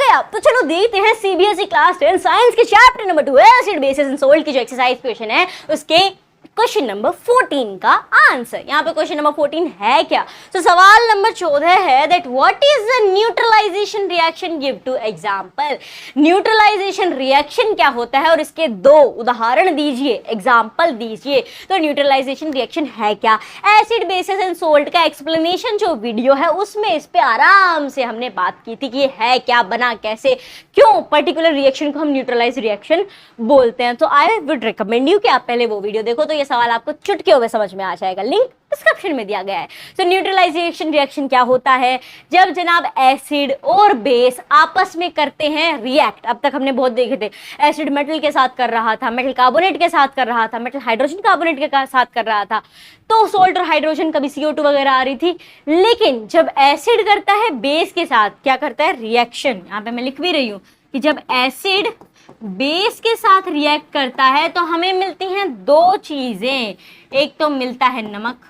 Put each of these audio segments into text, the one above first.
आया। तो चलो देखते हैं सीबीएसई क्लास 10 साइंस के chapter number 2 acid basis and salt की जो एक्सरसाइज क्वेश्चन है उसके क्वेश्चन नंबर 14 का आंसर। यहाँ पे क्वेश्चन नंबर 14 है क्या? तो सवाल नंबर 14 है that what is the neutralisation reaction, give two example. Neutralisation reaction क्या होता है और इसके दो उदाहरण दीजिए, एग्जांपल दीजिए। तो न्यूट्रलाइजेशन रिएक्शन है क्या? एसिड बेसिस एंड सोल्ट का एक्सप्लेनेशन जो वीडियो है उसमें इस पे आराम से हमने बात की थी कि ये है क्या, बना कैसे, क्यों पर्टिकुलर रिएक्शन को हम न्यूट्रलाइज रिएक्शन बोलते हैं। तो आई वुड रिकमेंड यू कि आप पहले वो वीडियो देखो, तो ये सवाल आपको चुटकियों में समझ में आ जाएगा। लिंक डिस्क्रिप्शन में दिया गया है। तो न्यूट्रलाइजेशन रिएक्शन क्या होता है? जब जनाब एसिड और बेस आपस में करते हैं रिएक्ट। अब तक हमने बहुत देखे थे, एसिड मेटल के साथ कर रहा था, मेटल कार्बोनेट के साथ कर रहा था, मेटल हाइड्रोजन कार्बोनेट के साथ कर रहा था, तो सोल्ट और हाइड्रोजन कभी CO2 वगैरह आ रही थी। लेकिन जब एसिड करता है बेस के साथ, क्या करता है? रिएक्शन। यहाँ पे मैं लिख भी रही हूं कि जब एसिड बेस के साथ रिएक्ट करता है तो हमें मिलती हैं दो चीजें, एक तो मिलता है नमक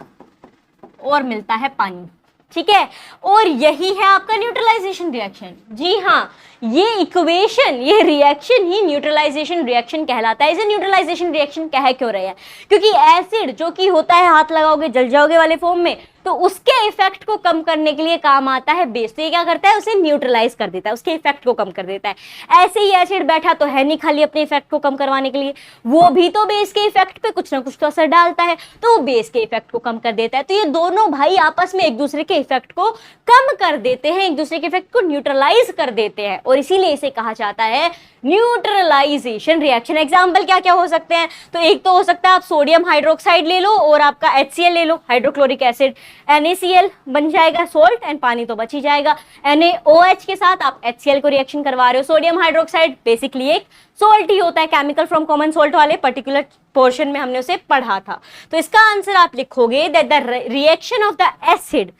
और मिलता है पानी, ठीक है। और यही है आपका न्यूट्रलाइजेशन रिएक्शन। जी हाँ, ये इक्वेशन, ये रिएक्शन ही न्यूट्रलाइजेशन रिएक्शन कहलाता है। इसे न्यूट्रलाइजेशन रिएक्शन कह क्यों रहे हैं? क्योंकि एसिड जो कि होता है हाथ लगाओगे जल जाओगे वाले फॉर्म में, तो उसके इफेक्ट को कम करने के लिए काम आता है बेस। तो ये क्या करता है? उसे न्यूट्रलाइज कर देता है, उसके इफेक्ट को कम कर देता है। ऐसे ही एसिड बैठा तो है नहीं खाली अपने इफेक्ट को कम करवाने के लिए, वो भी तो बेस के इफेक्ट पे कुछ ना कुछ तो असर डालता है, तो वो बेस के इफेक्ट को कम कर देता है। तो ये दोनों भाई आपस में एक दूसरे के इफेक्ट को कम कर देते हैं, एक दूसरे के इफेक्ट को न्यूट्रलाइज कर देते हैं, और इसीलिए इसे कहा जाता है न्यूट्रलाइजेशन रिएक्शन। एग्जाम्पल क्या क्या हो सकते हैं? तो एक तो हो सकता है आप सोडियम हाइड्रोक्साइड ले लो और आपका HCl ले लो, हाइड्रोक्लोरिक एसिड, NaCl बन जाएगा सोल्ट, एंड पानी तो बच ही जाएगा। NaOH के साथ आप HCl को रिएक्शन करवा रहे हो। सोडियम हाइड्रोक्साइड बेसिकली एक सोल्ट ही होता है, केमिकल फ्रॉम कॉमन सोल्ट वाले पर्टिकुलर पोर्शन में हमने उसे पढ़ा था। तो इसका आंसर आप लिखोगे that the reaction of the acid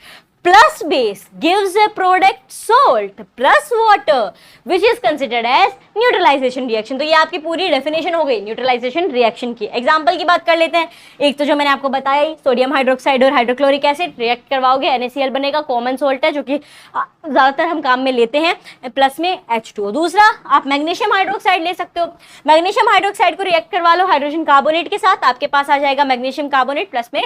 plus base gives a product salt plus water which is considered as neutralization reaction। तो ये आपकी पूरी डेफिनेशन हो गई न्यूट्रलाइजेशन रिएक्शन की। एग्जांपल की बात कर लेते हैं। एक तो जो मैंने आपको बताया ही, सोडियम हाइड्रोक्साइड और हाइड्रोक्लोरिक एसिड रिएक्ट करवाओगे, NaCl बनेगा, कॉमन सोल्ट है जो कि ज्यादातर हम काम में लेते हैं, प्लस में H2O। दूसरा आप मैग्नीशियम हाइड्रोक्साइड ले सकते हो, मैग्नीशियम हाइड्रोक्साइड को रिएक्ट करवा लो हाइड्रोजन कार्बोनेट के साथ, आपके पास आ जाएगा मैग्नीशियम कार्बोनेट, प्लस में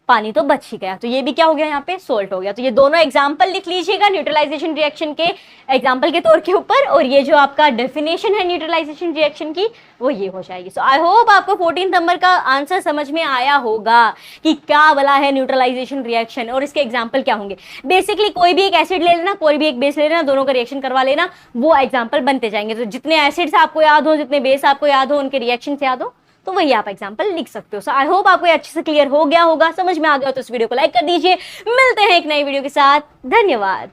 पानी तो बच ही गया, तो ये भी क्या हो गया? यहाँ पे सोल्ट हो गया। तो ये दोनों एग्जांपल लिख लीजिएगा न्यूट्रलाइजेशन रिएक्शन के एग्जांपल के तौर के ऊपर, और ये जो आपका डेफिनेशन है न्यूट्रलाइजेशन रिएक्शन की वो ये हो जाएगी। सो आई होप आपको 14 नंबर का आंसर समझ में आया होगा कि क्या वाला है न्यूट्रलाइजेशन रिएक्शन और इसके एग्जाम्पल क्या होंगे। बेसिकली कोई भी एक एसिड ले लेना, कोई भी एक बेस ले लेना, दोनों का रिएक्शन करवा लेना, वो एग्जाम्पल बनते जाएंगे। तो जितने एसिड्स आपको याद हो, जितने बेस आपको याद हो, उनके रिएक्शन याद हो, तो वही आप एग्जांपल लिख सकते हो। सो आई होप आपको अच्छे से क्लियर हो गया होगा, समझ में आ गया हो तो इस वीडियो को लाइक कर दीजिए। मिलते हैं एक नई वीडियो के साथ, धन्यवाद।